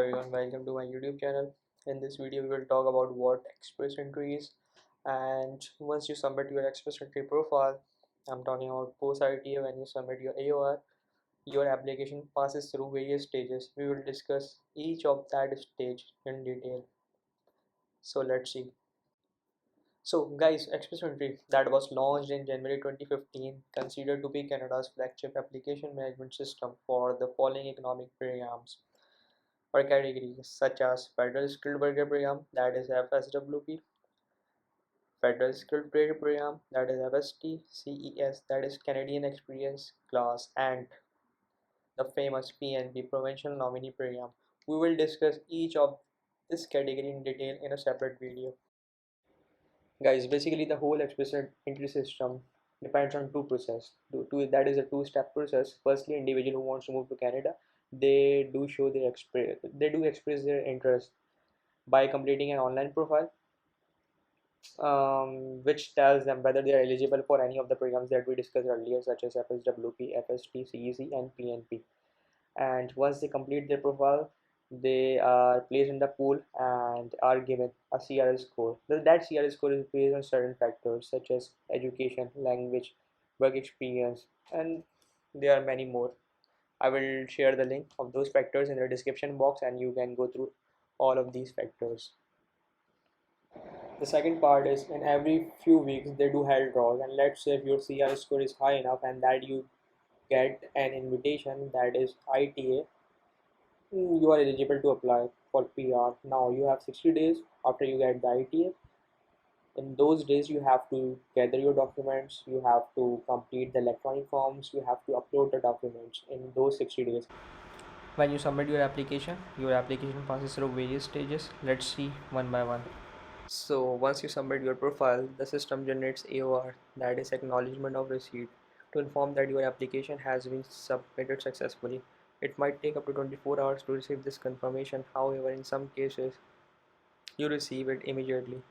everyone, welcome to my YouTube channel. In this video we will talk about what express entry is, and once you submit your express entry profile, I'm talking about post ITA. When you submit your AOR, your application passes through various stages. We will discuss each of that stage in detail. So let's see. So guys, express entry that was launched in January 2015 considered to be Canada's flagship application management system for the following economic programs or categories such as Federal Skilled Worker Program, that is FSWP, Federal Skilled Trade Program, that is FST, CES, that is Canadian Experience Class, and the famous PNP, Provincial Nominee Program. We will discuss each of this category in detail in a separate video. Guys, basically the whole express entry system depends on two process. That is a two-step process. Firstly, individual who wants to move to Canada, they do express their interest by completing an online profile, which tells them whether they are eligible for any of the programs that we discussed earlier, such as FSWP, FST, CEC, and PNP. And once they complete their profile, they are placed in the pool and are given a CRS score. That CRS score is based on certain factors such as education, language, work experience, and there are many more. I will share the link of those factors in the description box and you can go through all of these factors. The second part is in every few weeks they do health draws, and let's say if your CR score is high enough and that you get an invitation, that is ITA, you are eligible to apply for PR. Now you have 60 days after you get the ITA. In those days you have to gather your documents, you have to complete the electronic forms, you have to upload the documents in those 60 days. When you submit your application passes through various stages. Let's see one by one. So once you submit your profile, the system generates AOR, that is acknowledgement of receipt, to inform that your application has been submitted successfully. It might take up to 24 hours to receive this confirmation. However, in some cases, you receive it immediately.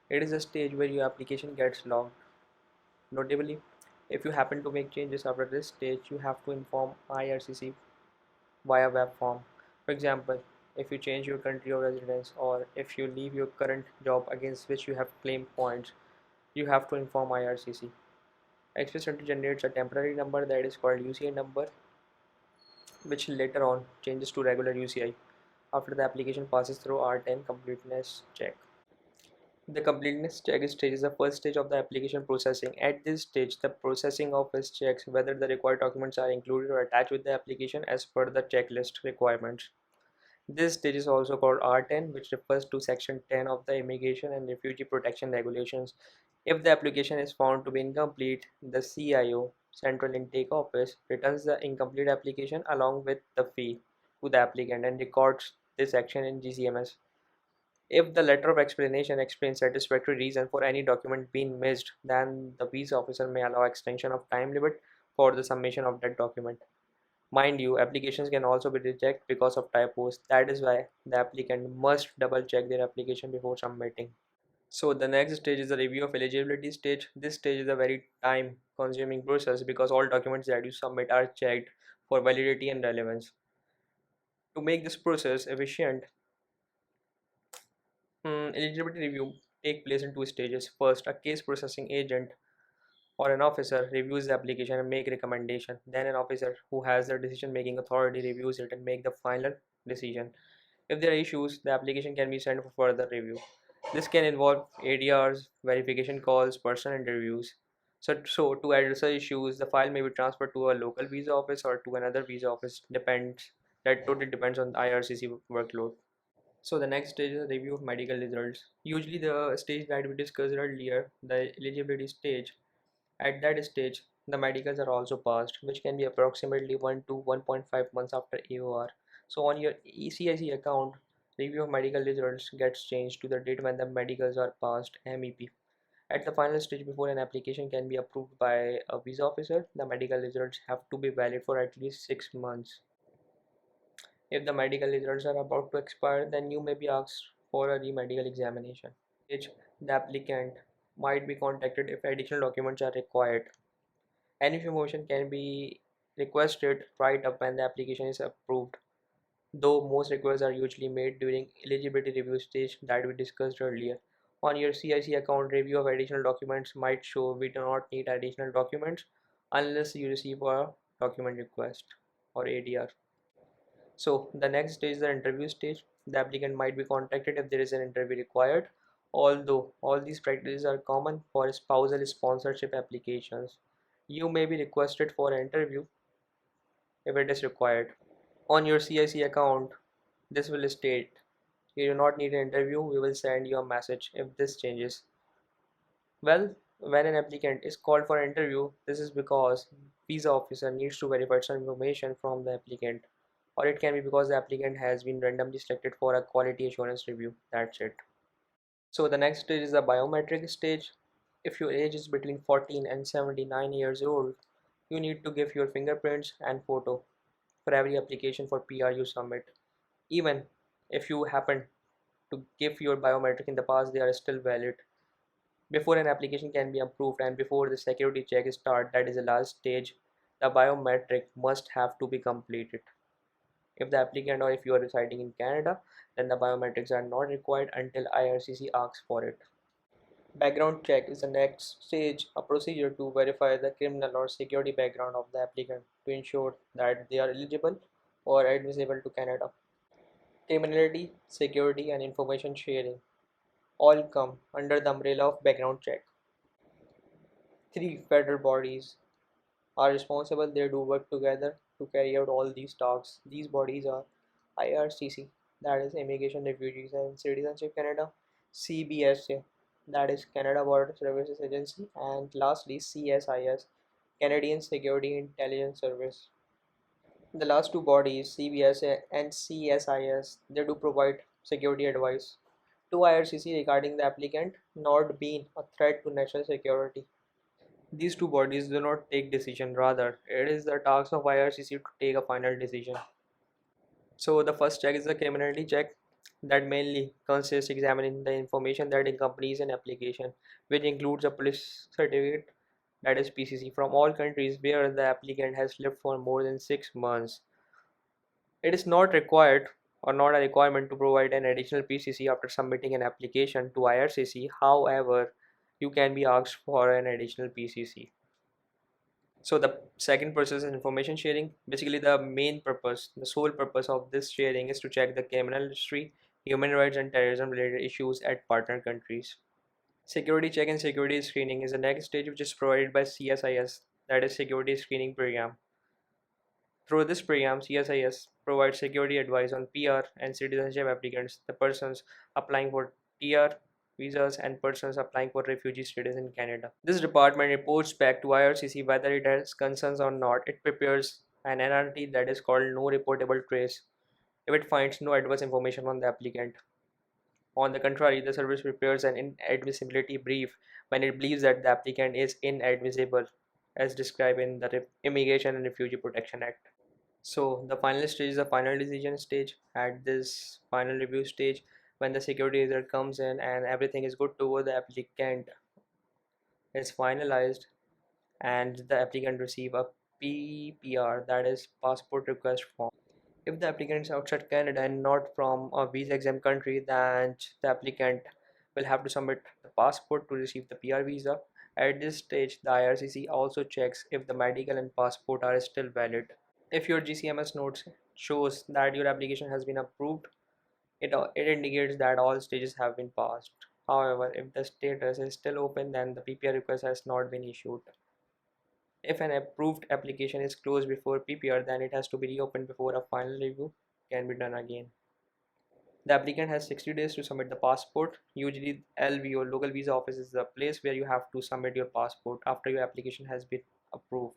It is a stage where your application gets logged. Notably, if you happen to make changes after this stage, you have to inform IRCC via web form. For example, if you change your country of residence or if you leave your current job against which you have claimed points, you have to inform IRCC. Express Entry generates a temporary number that is called UCI number, which later on changes to regular UCI after the application passes through R10 completeness check. The completeness check stage is the first stage of the application processing. At this stage, the processing office checks whether the required documents are included or attached with the application as per the checklist requirements. This stage is also called R10, which refers to Section 10 of the Immigration and Refugee Protection Regulations. If the application is found to be incomplete, the CIO, Central Intake Office, returns the incomplete application along with the fee to the applicant and records this action in GCMS. If the letter of explanation explains satisfactory reason for any document being missed, then the visa officer may allow extension of time limit for the submission of that document. Mind you, applications can also be rejected because of typos. That is why the applicant must double check their application before submitting. So the next stage is the review of eligibility stage. This stage is a very time consuming process because all documents that you submit are checked for validity and relevance. To make this process efficient, eligibility review take place in two stages. First, a case processing agent or an officer reviews the application and make recommendation. Then an officer who has the decision making authority reviews it and make the final decision. If there are issues, the application can be sent for further review. This can involve ADRs, verification calls, personal interviews. So to address the issues, the file may be transferred to a local visa office or to another visa office. That totally depends on the IRCC workload. So the next stage is a review of medical results. Usually the stage that we discussed earlier, the eligibility stage. At that stage, the medicals are also passed, which can be approximately 1 to 1.5 months after AOR. So on your ECIC account, review of medical results gets changed to the date when the medicals are passed, MEP. At the final stage before an application can be approved by a visa officer, the medical results have to be valid for at least 6 months. If the medical results are about to expire, then you may be asked for a re-medical examination. The applicant might be contacted if additional documents are required. Any information can be requested right up when the application is approved. though most requests are usually made during eligibility review stage that we discussed earlier. On your CIC account, review of additional documents might show we do not need additional documents unless you receive a document request or ADR. So the next stage is the interview stage. The applicant might be contacted if there is an interview required, although all these practices are common for spousal sponsorship applications. You may be requested for an interview if it is required. On your CIC account, this will state you do not need an interview, we will send you a message if this changes. Well, when an applicant is called for an interview, this is because visa officer needs to verify some information from the applicant, or it can be because the applicant has been randomly selected for a quality assurance review. That's it. So the next stage is the biometric stage. If your age is between 14 and 79 years old, you need to give your fingerprints and photo for every application for PR you submit. Even if you happen to give your biometric in the past, they are still valid. Before an application can be approved and before the security check start, that is the last stage, the biometric must have to be completed. If the applicant or if you are residing in Canada, then the biometrics are not required until IRCC asks for it. Background check is the next stage, a procedure to verify the criminal or security background of the applicant to ensure that they are eligible or admissible to Canada. Criminality, security, and information sharing all come under the umbrella of background check. Three federal bodies are responsible. They do work together to carry out all these tasks. These bodies are IRCC, that is Immigration, Refugees and Citizenship Canada, CBSA, that is Canada Border Services Agency, and lastly CSIS, Canadian Security Intelligence Service. The last two bodies, CBSA and CSIS, they do provide security advice to IRCC regarding the applicant not being a threat to national security. These two bodies do not take decision, rather, it is the task of IRCC to take a final decision. So the first check is the criminality check that mainly consists examining the information that accompanies an application, which includes a police certificate, that is PCC, from all countries where the applicant has lived for more than 6 months. It is not required or not a requirement to provide an additional PCC after submitting an application to IRCC. However, you can be asked for an additional PCC. So the second process is information sharing. Basically, the main purpose, the sole purpose of this sharing is to check the criminal history, human rights and terrorism related issues at partner countries. Security check and security screening is the next stage, which is provided by CSIS, that is Security Screening Program. Through this program, CSIS provides security advice on PR and citizenship applicants, the persons applying for PR visas and persons applying for refugee status in Canada. This department reports back to IRCC whether it has concerns or not. It prepares an NRT that is called No Reportable Trace if it finds no adverse information on the applicant. On the contrary, the service prepares an inadmissibility brief when it believes that the applicant is inadmissible, as described in the Immigration and Refugee Protection Act. So the final stage is the final decision stage. At this final review stage, when the security result comes in and everything is good to go, the applicant is finalized and the applicant receive a PPR, that is passport request form. If the applicant is outside Canada and not from a visa exempt country, then the applicant will have to submit the passport to receive the PR visa. At this stage, the IRCC also checks if the medical and passport are still valid. If your GCMS notes shows that your application has been approved, it indicates that all stages have been passed. However, if the status is still open, then the PPR request has not been issued. If an approved application is closed before PPR, then it has to be reopened before a final review can be done again. The applicant has 60 days to submit the passport. Usually, LVO, local visa office, is the place where you have to submit your passport after your application has been approved.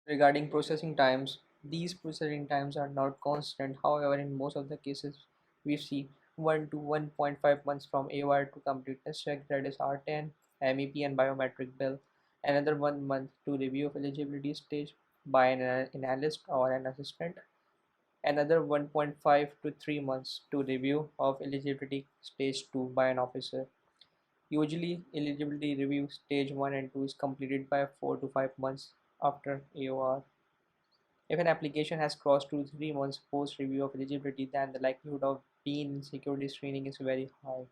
Regarding processing times, these processing times are not constant. However, in most of the cases, we see 1 to 1.5 months from AOR to completeness check, that is R10, MEP, and biometric bill. Another 1 month to review of eligibility stage by an analyst or an assistant. Another 1.5 to 3 months to review of eligibility stage 2 by an officer. Usually, eligibility review stage 1 and 2 is completed by 4 to 5 months after AOR. If an application has crossed 2 to 3 months post review of eligibility, then the likelihood of being in security screening is very high.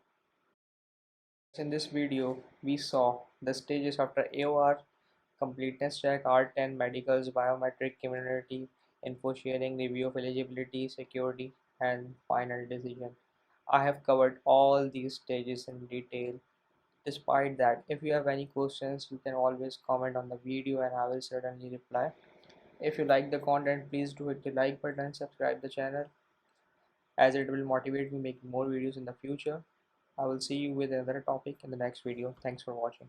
In this video, we saw the stages after AOR, completeness check, R10, medicals, biometric, community, info sharing, review of eligibility, security, and final decision. I have covered all these stages in detail. Despite that, if you have any questions, you can always comment on the video and I will certainly reply. If you like the content, please do hit the like button, subscribe the channel as it will motivate me making more videos in the future. I will see you with another topic in the next video. Thanks for watching.